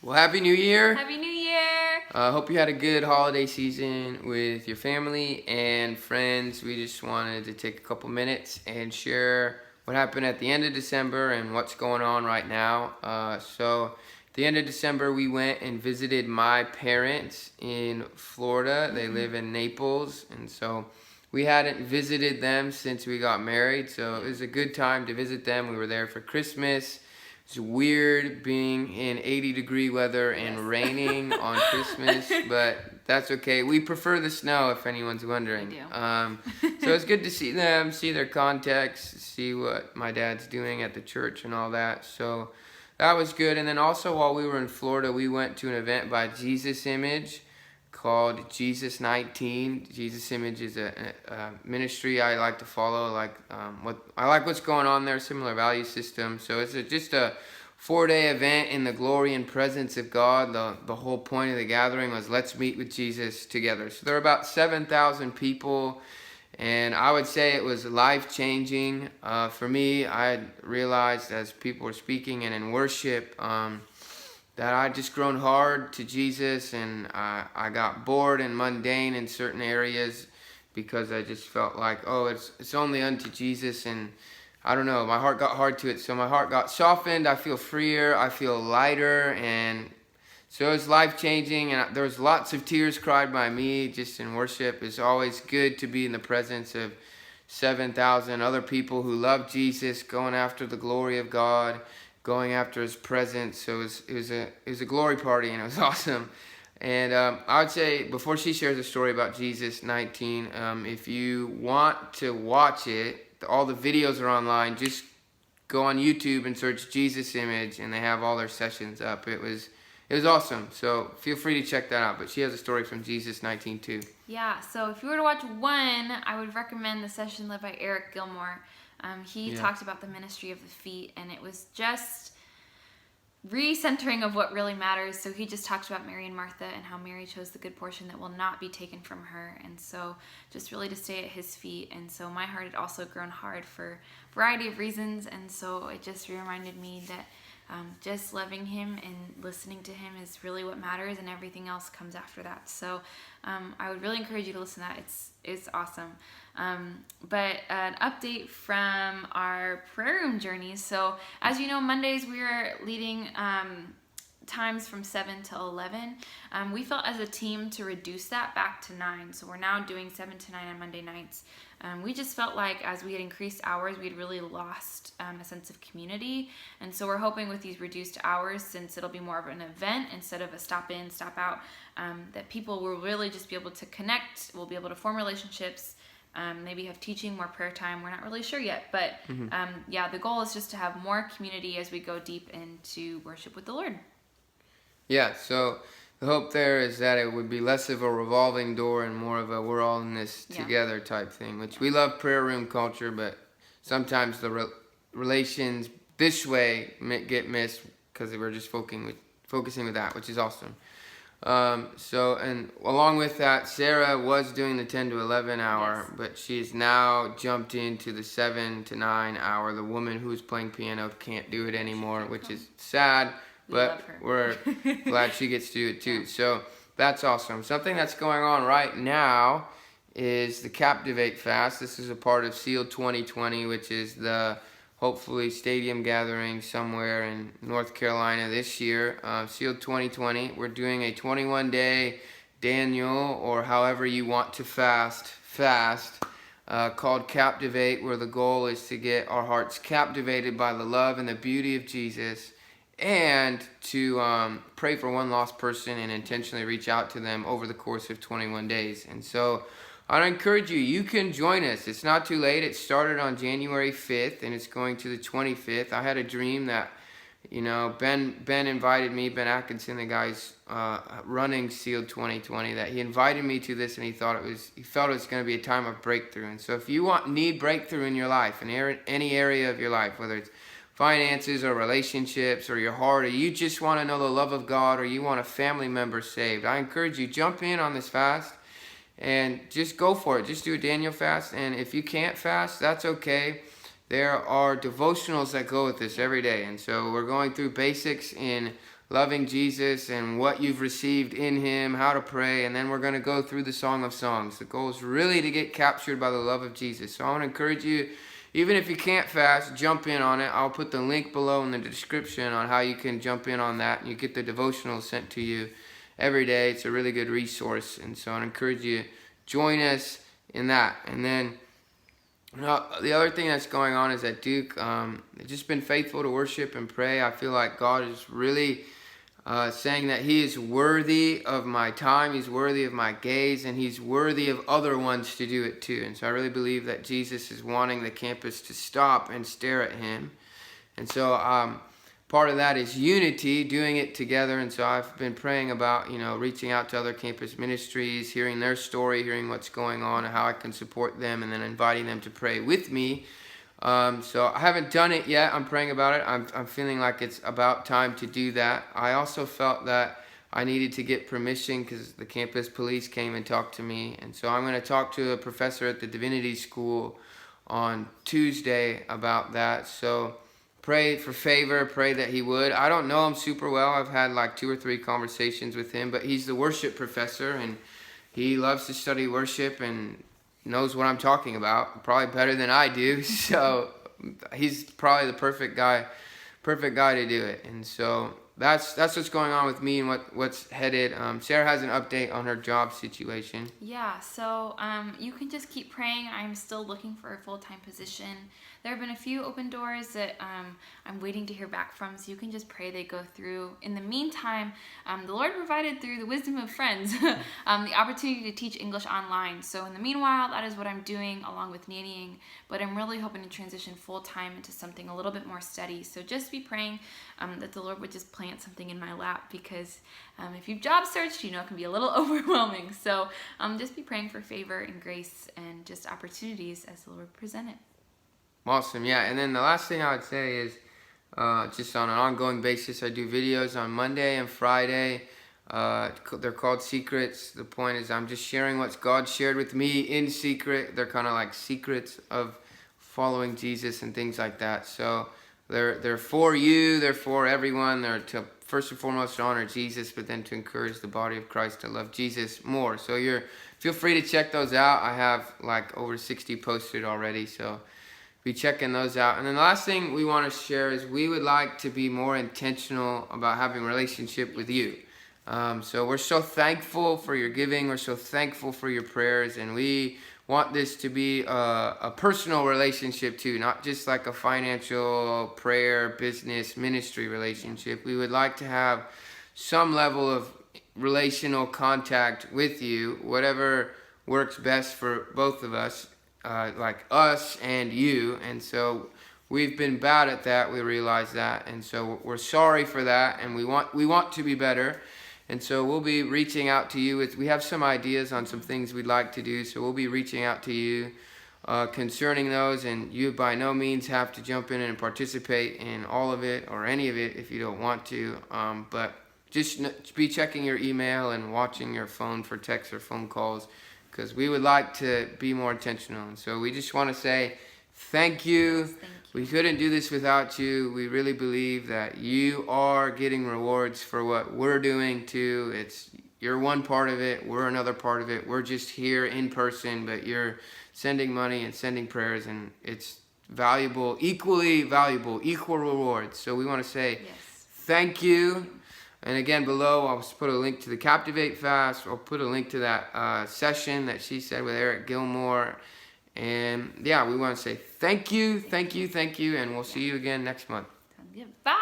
Well, Happy New Year. Happy New Year. Hope you had a good holiday season with your family and friends. We just wanted to take a couple minutes and share what happened at the end of December and what's going on right now. At the end of December, we went and visited my parents in Florida. They live in Naples, and so we hadn't visited them since we got married, so it was a good time to visit them. We were there for Christmas. It's weird being in 80-degree weather and raining on Christmas, but that's okay. We prefer the snow, if anyone's wondering. We do. So it's good to see them, see their context, see what my dad's doing at the church and all that. So that was good. And then also while we were in Florida, we went to an event by Jesus Image called Jesus 19. Jesus Image is a ministry I like to follow. I like what's going on there, similar value system. So it's just a 4-day event in the glory and presence of God. The whole point of the gathering was let's meet with Jesus together. So there were about 7,000 people, and I would say it was life-changing. For me, I realized as people were speaking and in worship, that I'd just grown hard to Jesus, and I got bored and mundane in certain areas because I just felt like, oh, it's only unto Jesus, and I don't know, my heart got hard to it, so my heart got softened. I feel freer, I feel lighter, and so it was life-changing, and there was lots of tears cried by me just in worship. It's always good to be in the presence of 7,000 other people who love Jesus, going after the glory of God, going after his presence. So it was a glory party, and it was awesome. And I would say, before she shares a story about Jesus 19, if you want to watch it, all the videos are online. Just go on YouTube and search Jesus Image, and they have all their sessions up. It was awesome. So feel free to check that out. But she has a story from Jesus 19 too. Yeah, so if you were to watch one, I would recommend the session led by Eric Gilmore. He talked about the ministry of the feet, and it was just recentering of what really matters. So he just talked about Mary and Martha and how Mary chose the good portion that will not be taken from her, and so just really to stay at his feet. And so my heart had also grown hard for a variety of reasons, and so it just reminded me that just loving him and listening to him is really what matters, and everything else comes after that. So I would really encourage you to listen to that. It's awesome. But an update from our prayer room journeys. So as you know, Mondays we are leading times from 7 to 11. We felt as a team to reduce that back to 9. So we're now doing 7 to 9 on Monday nights. We just felt like as we had increased hours, we had really lost a sense of community. And so we're hoping with these reduced hours, since it'll be more of an event instead of a stop in, stop out, that people will really just be able to connect, will be able to form relationships, maybe have teaching, more prayer time. We're not really sure yet, but the goal is just to have more community as we go deep into worship with the Lord. Yeah, so the hope there is that it would be less of a revolving door and more of a we're all in this together type thing, which we love prayer room culture, but sometimes the relations this way get missed because we're just focusing with that, which is awesome. And along with that, Sarah was doing the 10 to 11 hour, but she's now jumped into the 7 to 9 hour. The woman who's playing piano can't do it anymore, which is sad. But we're glad she gets to do it too. So that's awesome. Something that's going on right now is the Captivate Fast. This is a part of SEAL 2020, which is the hopefully stadium gathering somewhere in North Carolina this year. SEAL 2020. We're doing a 21-day Daniel, or however you want to fast, called Captivate, where the goal is to get our hearts captivated by the love and the beauty of Jesus, and to pray for one lost person and intentionally reach out to them over the course of 21 days. And so I'd encourage you, you can join us. It's not too late. It started on January 5th, and it's going to the 25th. I had a dream that, Ben invited me, Ben Atkinson, the guy's running SEAL 2020, that he invited me to this, and he felt it was going to be a time of breakthrough. And so if you need breakthrough in your life, in any area of your life, whether it's finances or relationships or your heart, or you just want to know the love of God, or you want a family member saved, I encourage you, jump in on this fast and just go for it. Just do a Daniel fast, and if you can't fast, that's okay. there are devotionals that go with this every day. And so we're going through basics in loving Jesus and what you've received in him, how to pray, and then we're going to go through the Song of Songs. The goal is really to get captured by the love of Jesus. So I want to encourage you, even if you can't fast, jump in on it. I'll put the link below in the description on how you can jump in on that, and you get the devotional sent to you every day. It's a really good resource, and so I encourage you, join us in that. And then the other thing that's going on is at Duke, just been faithful to worship and pray. I feel like God is really saying that he is worthy of my time, he's worthy of my gaze, and he's worthy of other ones to do it too. And so I really believe that Jesus is wanting the campus to stop and stare at him. And so part of that is unity, doing it together. And so I've been praying about, reaching out to other campus ministries, hearing their story, hearing what's going on and how I can support them, and then inviting them to pray with me. So I haven't done it yet. I'm praying about it. I'm feeling like it's about time to do that. I also felt that I needed to get permission because the campus police came and talked to me. And so I'm going to talk to a professor at the divinity school on Tuesday about that. So pray for favor, pray that he would. I don't know him super well. I've had like 2 or 3 conversations with him, but he's the worship professor and he loves to study worship and knows what I'm talking about, probably better than I do. So he's probably the perfect guy to do it. And so that's what's going on with me and what's headed. Sarah has an update on her job situation. Yeah, so you can just keep praying. I'm still looking for a full-time position. There have been a few open doors that I'm waiting to hear back from, so you can just pray they go through. In the meantime, the Lord provided through the wisdom of friends the opportunity to teach English online. So in the meanwhile, that is what I'm doing along with nannying, but I'm really hoping to transition full-time into something a little bit more steady. So just be praying that the Lord would just plant something in my lap, because if you've job searched, it can be a little overwhelming. So just be praying for favor and grace and just opportunities as the Lord present it. Awesome, yeah. And then the last thing I would say is just on an ongoing basis, I do videos on Monday and Friday. They're called secrets. The point is I'm just sharing what God shared with me in secret. They're kind of like secrets of following Jesus and things like that. So they're for you, they're for everyone. They're to first and foremost to honor Jesus, but then to encourage the body of Christ to love Jesus more. So feel free to check those out. I have like over 60 posted already, so be checking those out. And then the last thing we want to share is we would like to be more intentional about having a relationship with you. So we're so thankful for your giving. We're so thankful for your prayers. And we want this to be a personal relationship too, not just like a financial prayer, business, ministry relationship. We would like to have some level of relational contact with you, whatever works best for both of us. Like us and you. And so we've been bad at that. We realize that, and so we're sorry for that, and we want to be better. And so we'll be reaching out to you. We have some ideas on some things we'd like to do, so we'll be reaching out to you concerning those. And you by no means have to jump in and participate in all of it or any of it if you don't want to, but just be checking your email and watching your phone for texts or phone calls, because we would like to be more intentional. And so we just want to say thank you. Thank you. We couldn't do this without you. We really believe that you are getting rewards for what we're doing too. You're one part of it, we're another part of it. We're just here in person, but you're sending money and sending prayers, and it's valuable, equally valuable, equal rewards. So we want to say thank you. And again, below, I'll put a link to the Captivate Fast. I'll put a link to that session that she said with Eric Gilmore. And yeah, we want to say thank you, and we'll see you again next month. Bye.